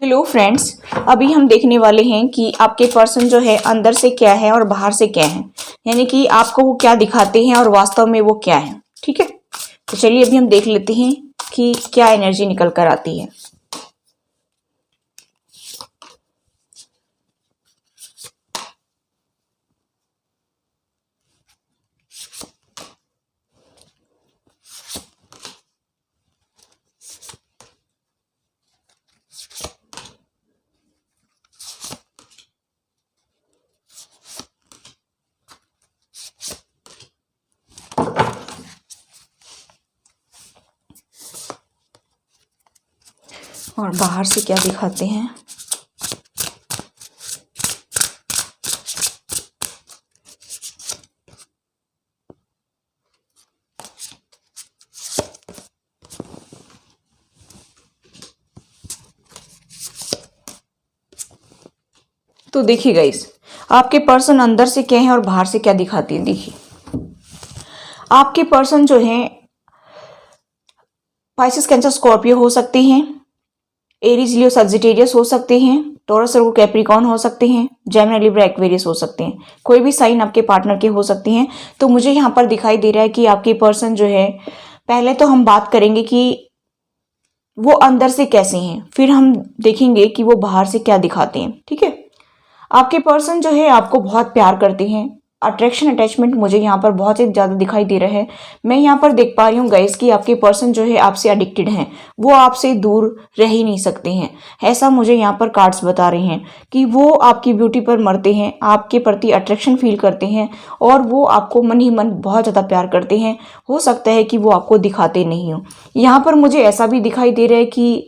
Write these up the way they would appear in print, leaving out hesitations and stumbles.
Hello friends, अभी हम देखने वाले हैं कि आपके पर्सन जो है अंदर से क्या है और बाहर से क्या है। यानी कि आपको वो क्या दिखाते हैं और वास्तव में वो क्या है। ठीक है, तो चलिए अभी हम देख लेते हैं कि क्या एनर्जी निकल कर आती है। और बाहर से क्या दिखाते हैं। तो देखिए गाइस, आपके पर्सन अंदर से क्या है और बाहर से क्या दिखाती है। देखिए, आपके पर्सन जो है पाइसेस, कैंसर, स्कॉर्पियो हो सकते हैं, एरीज, लियो, सजिटेरियस हो सकते हैं, टॉरस, वर्गो, कैप्रिकॉर्न हो सकते हैं, जेमिनी, लिब्रा, एक्वेरियस हो सकते हैं। कोई भी साइन आपके पार्टनर के हो सकते हैं। तो मुझे यहाँ पर दिखाई दे रहा है कि आपके पर्सन जो है, पहले तो हम बात करेंगे कि वो अंदर से कैसे हैं, फिर हम देखेंगे कि वो बाहर से क्या दिखाते हैं। ठीक है, आपके पर्सन जो है आपको बहुत प्यार करते हैं। अट्रैक्शन, अटैचमेंट मुझे यहाँ पर बहुत ही ज़्यादा दिखाई दे रहा है। मैं यहाँ पर देख पा रही हूँ गाइस कि आपके पर्सन जो है आपसे एडिक्टेड हैं, वो आपसे दूर रह ही नहीं सकते हैं। ऐसा मुझे यहाँ पर कार्ड्स बता रहे हैं कि वो आपकी ब्यूटी पर मरते हैं, आपके प्रति अट्रैक्शन फील करते हैं और वो आपको मन ही मन बहुत ज़्यादा प्यार करते हैं। हो सकता है कि वो आपको दिखाते नहीं हो। यहाँ पर मुझे ऐसा भी दिखाई दे रहा है कि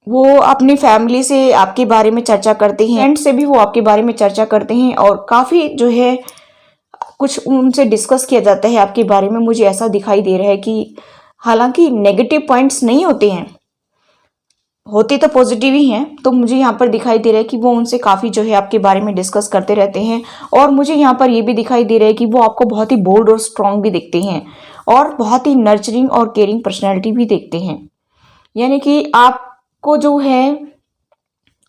वो अपनी फैमिली से आपके बारे में चर्चा करते हैं, फ्रेंड से भी वो आपके बारे में चर्चा करते हैं और काफ़ी जो है कुछ उनसे डिस्कस किया जाता है आपके बारे में। मुझे ऐसा दिखाई दे रहा है कि हालांकि नेगेटिव पॉइंट्स नहीं होते हैं, होते तो पॉजिटिव ही हैं। तो मुझे यहाँ पर दिखाई दे रहा है कि वो उनसे काफ़ी जो है आपके बारे में डिस्कस करते रहते हैं। और मुझे यहाँ पर ये भी दिखाई दे रहा है कि वो आपको बहुत ही बोल्ड और स्ट्रांग भी दिखते हैं और बहुत ही नर्चरिंग और केयरिंग पर्सनैलिटी भी देखते हैं। यानी कि आपको जो है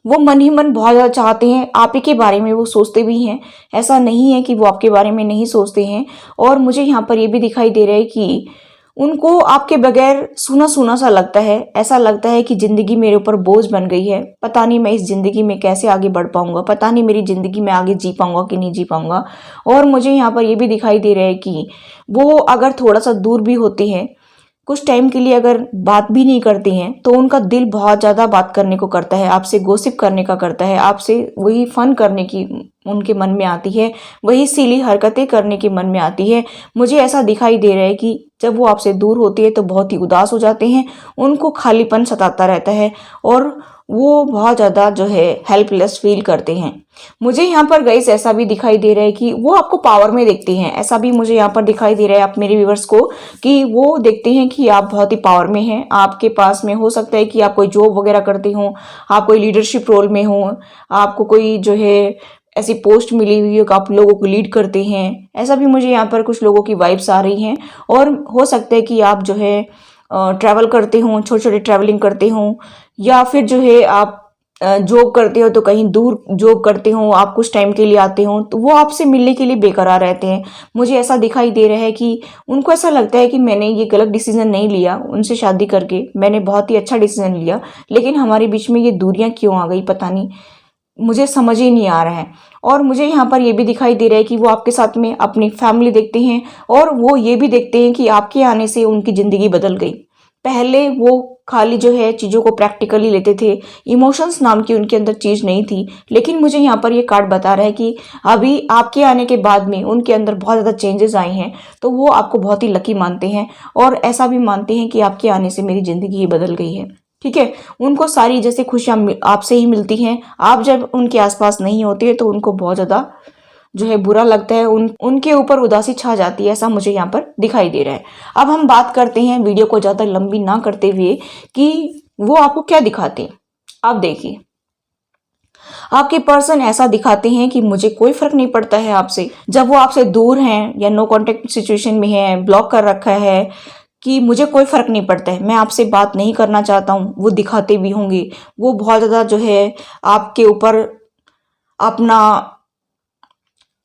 वो मन ही मन बहुत ज़्यादा चाहते हैं, आप ही के बारे में वो सोचते भी हैं। ऐसा नहीं है कि वो आपके बारे में नहीं सोचते हैं। और मुझे यहाँ पर ये भी दिखाई दे रहा है कि उनको आपके बगैर सूना सूना सा लगता है। ऐसा लगता है कि ज़िंदगी मेरे ऊपर बोझ बन गई है, पता नहीं मैं इस ज़िंदगी में कैसे आगे बढ़ पाऊंगा, पता नहीं मेरी ज़िंदगी में आगे जी पाऊंगा कि नहीं जी पाऊंगा। और मुझे यहाँ पर ये भी दिखाई दे रहा है कि वो अगर थोड़ा सा दूर भी होते हैं, कुछ टाइम के लिए अगर बात भी नहीं करती हैं, तो उनका दिल बहुत ज़्यादा बात करने को करता है, आपसे गॉसिप करने का करता है, आपसे वही फन करने की उनके मन में आती है, वही सिली हरकतें करने के मन में आती है। मुझे ऐसा दिखाई दे रहा है कि जब वो आपसे दूर होती है तो बहुत ही उदास हो जाते हैं, उनको खालीपन सताता रहता है और वो बहुत ज़्यादा जो है हेल्पलेस फील करते हैं। मुझे यहाँ पर गाइस ऐसा भी दिखाई दे रहा है कि वो आपको पावर में देखते हैं। ऐसा भी मुझे यहाँ पर दिखाई दे रहा है आप मेरे व्यूअर्स को कि वो देखते हैं कि आप बहुत ही पावर में हैं। आपके पास में हो सकता है कि आप कोई जॉब वगैरह करते हो, आप कोई लीडरशिप रोल में हो, आपको कोई जो है ऐसी पोस्ट मिली हुई है कि आप लोगों को लीड करते हैं। ऐसा भी मुझे यहाँ पर कुछ लोगों की वाइब्स आ रही हैं। और हो सकता है कि आप जो है ट्रैवल करते हो, छोटे छोटे ट्रैवलिंग करते हो, या फिर जो है आप जॉब करते हो तो कहीं दूर जॉब करते हो, आप कुछ टाइम के लिए आते हो तो वो आपसे मिलने के लिए बेकरार रहते हैं। मुझे ऐसा दिखाई दे रहा है कि उनको ऐसा लगता है कि मैंने ये गलत डिसीजन नहीं लिया, उनसे शादी करके मैंने बहुत ही अच्छा डिसीजन लिया, लेकिन हमारे बीच में ये दूरियां क्यों आ गई पता नहीं, मुझे समझ ही नहीं आ रहा है। और मुझे यहाँ पर ये भी दिखाई दे रहा है कि वो आपके साथ में अपनी फैमिली देखते हैं और वो ये भी देखते हैं कि आपके आने से उनकी ज़िंदगी बदल गई। पहले वो खाली जो है चीज़ों को प्रैक्टिकली लेते थे, इमोशंस नाम की उनके अंदर चीज़ नहीं थी। लेकिन मुझे यहाँ पर ये कार्ड बता रहा है कि अभी आपके आने के बाद में उनके अंदर बहुत ज़्यादा चेंजेस आए हैं, तो वो आपको बहुत ही लकी मानते हैं और ऐसा भी मानते हैं कि आपके आने से मेरी ज़िंदगी ही बदल गई है। ठीक है, उनको सारी जैसे खुशियाँ आपसे ही मिलती हैं। आप जब उनके आसपास नहीं होते हैं तो उनको बहुत ज़्यादा जो है बुरा लगता है, उनके ऊपर उदासी छा जाती है। ऐसा मुझे यहाँ पर दिखाई दे रहा है। अब हम बात करते हैं वीडियो को ज़्यादा लंबी ना करते हुए कि वो आपको क्या दिखाते हैं। अब देखिए, आपके पर्सन ऐसा दिखाते हैं कि मुझे कोई फर्क नहीं पड़ता है आपसे। जब वो आपसे दूर हैं या नो कांटेक्ट सिचुएशन में है, ब्लॉक कर रखा है, कि मुझे कोई फ़र्क नहीं पड़ता है, मैं आपसे बात नहीं करना चाहता हूँ, वो दिखाते भी होंगे। वो बहुत ज़्यादा जो है आपके ऊपर अपना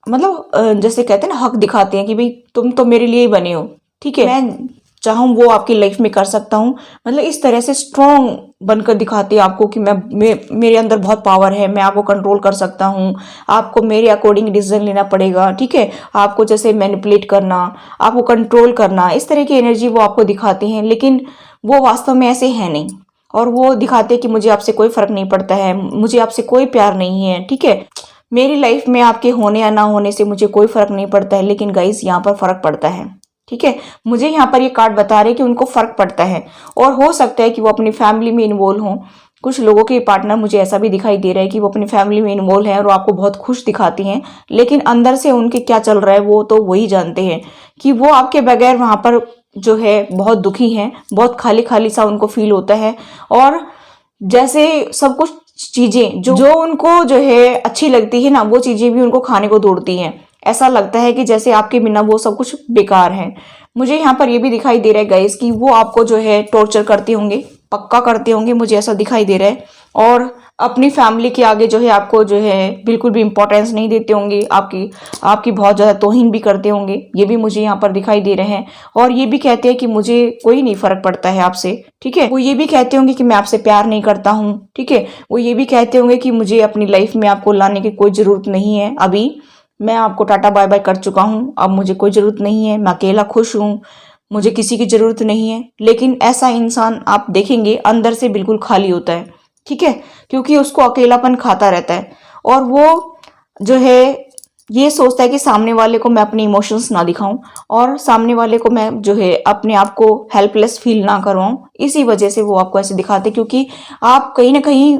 मतलब जैसे कहते हैं ना, हक दिखाते हैं कि भाई तुम तो मेरे लिए ही बने हो, ठीक है, मैं चाहूँ वो आपकी लाइफ में कर सकता हूँ। मतलब इस तरह से स्ट्रॉन्ग बनकर दिखाते हैं आपको कि मेरे अंदर बहुत पावर है, मैं आपको कंट्रोल कर सकता हूँ, आपको मेरे अकॉर्डिंग डिसीजन लेना पड़ेगा, ठीक है, आपको जैसे मैनिपुलेट करना, आपको कंट्रोल करना, इस तरह की एनर्जी वो आपको दिखाते हैं। लेकिन वो वास्तव में ऐसे है नहीं, और वो दिखाते हैं कि मुझे आपसे कोई फर्क नहीं पड़ता है, मुझे आपसे कोई प्यार नहीं है, ठीक है, मेरी लाइफ में आपके होने या ना होने से मुझे कोई फर्क नहीं पड़ता है। लेकिन गाइस यहाँ पर फर्क पड़ता है, ठीक है, मुझे यहाँ पर ये कार्ड बता रहे हैं कि उनको फर्क पड़ता है, और हो सकता है कि वो अपनी फैमिली में इन्वॉल्व हों। कुछ लोगों के पार्टनर मुझे ऐसा भी दिखाई दे रहा है कि वो अपनी फैमिली में इन्वॉल्व है और वो आपको बहुत खुश दिखाती हैं, लेकिन अंदर से उनके क्या चल रहा है वो तो वही जानते हैं, कि वो आपके बगैर वहां पर जो है बहुत दुखी हैं, बहुत खाली खाली सा उनको फील होता है। और जैसे सब कुछ चीजें जो उनको जो है अच्छी लगती है ना, वो चीजें भी उनको खाने को दौड़ती हैं। ऐसा लगता है कि जैसे आपके बिना वो सब कुछ बेकार है। मुझे यहाँ पर ये भी दिखाई दे रहा है गाइस कि वो आपको जो है टॉर्चर करते होंगे, पक्का करते होंगे, मुझे ऐसा दिखाई दे रहा है। और अपनी फैमिली के आगे जो है आपको जो है बिल्कुल भी इंपॉर्टेंस नहीं देते होंगे, आपकी आपकी बहुत ज़्यादा तौहीन भी करते होंगे, ये भी मुझे यहाँ पर दिखाई दे रहे हैं। और ये भी कहते हैं कि मुझे कोई नहीं फर्क पड़ता है आपसे, ठीक है, वो ये भी कहते होंगे कि मैं आपसे प्यार नहीं करता हूँ, ठीक है, वो ये भी कहते होंगे कि मुझे अपनी लाइफ में आपको लाने की कोई ज़रूरत नहीं है, अभी मैं आपको टाटा बाय बाय कर चुका हूँ, अब मुझे कोई ज़रूरत नहीं है, मैं अकेला खुश हूँ, मुझे किसी की ज़रूरत नहीं है। लेकिन ऐसा इंसान आप देखेंगे अंदर से बिल्कुल खाली होता है, ठीक है, क्योंकि उसको अकेलापन खाता रहता है, और वो जो है ये सोचता है कि सामने वाले को मैं अपने इमोशंस ना दिखाऊं, और सामने वाले को मैं जो है अपने आप को हेल्पलेस फील ना करवाऊं। इसी वजह से वो आपको ऐसे दिखाते, क्योंकि आप कहीं ना कहीं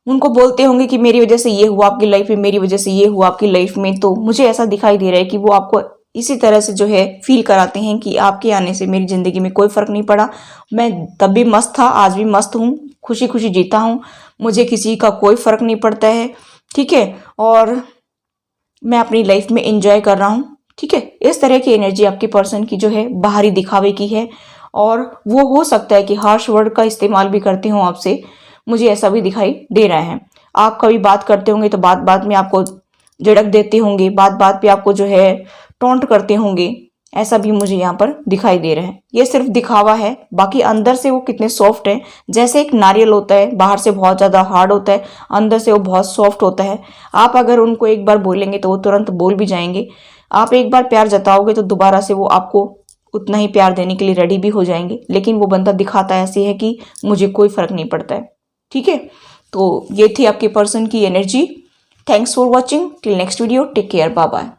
उनको बोलते होंगे कि मेरी वजह से ये हुआ आपकी लाइफ में, मेरी वजह से ये हुआ आपकी लाइफ में। तो मुझे ऐसा दिखाई दे रहा है कि वो आपको इसी तरह से जो है फील कराते हैं कि आपके आने से मेरी जिंदगी में कोई फर्क नहीं पड़ा, मैं तब भी मस्त था, आज भी मस्त हूँ, खुशी खुशी जीता हूँ, मुझे किसी का कोई फर्क नहीं पड़ता है, ठीक है, और मैं अपनी लाइफ में एंजॉय कर रहा हूँ, ठीक है। इस तरह की एनर्जी आपके पर्सन की जो है बाहरी दिखावे की है, और वो हो सकता है कि हार्श वर्ड का इस्तेमाल भी करते हो आपसे, मुझे ऐसा भी दिखाई दे रहा है। आप कभी बात करते होंगे तो बात बात में आपको झिड़क देते होंगे, बात बात पे आपको जो है टोंट करते होंगे, ऐसा भी मुझे यहाँ पर दिखाई दे रहा है। ये सिर्फ दिखावा है, बाकी अंदर से वो कितने सॉफ्ट हैं। जैसे एक नारियल होता है, बाहर से बहुत ज़्यादा हार्ड होता है, अंदर से वो बहुत सॉफ्ट होता है। आप अगर उनको एक बार बोलेंगे तो वो तुरंत बोल भी जाएंगे, आप एक बार प्यार जताओगे तो दोबारा से वो आपको उतना ही प्यार देने के लिए रेडी भी हो जाएंगे। लेकिन वो बंदा दिखाता ऐसे है कि मुझे कोई फर्क नहीं पड़ता है, ठीक है। तो ये थी आपके पर्सन की एनर्जी। Thanks for watching, till next video, take care, bye bye.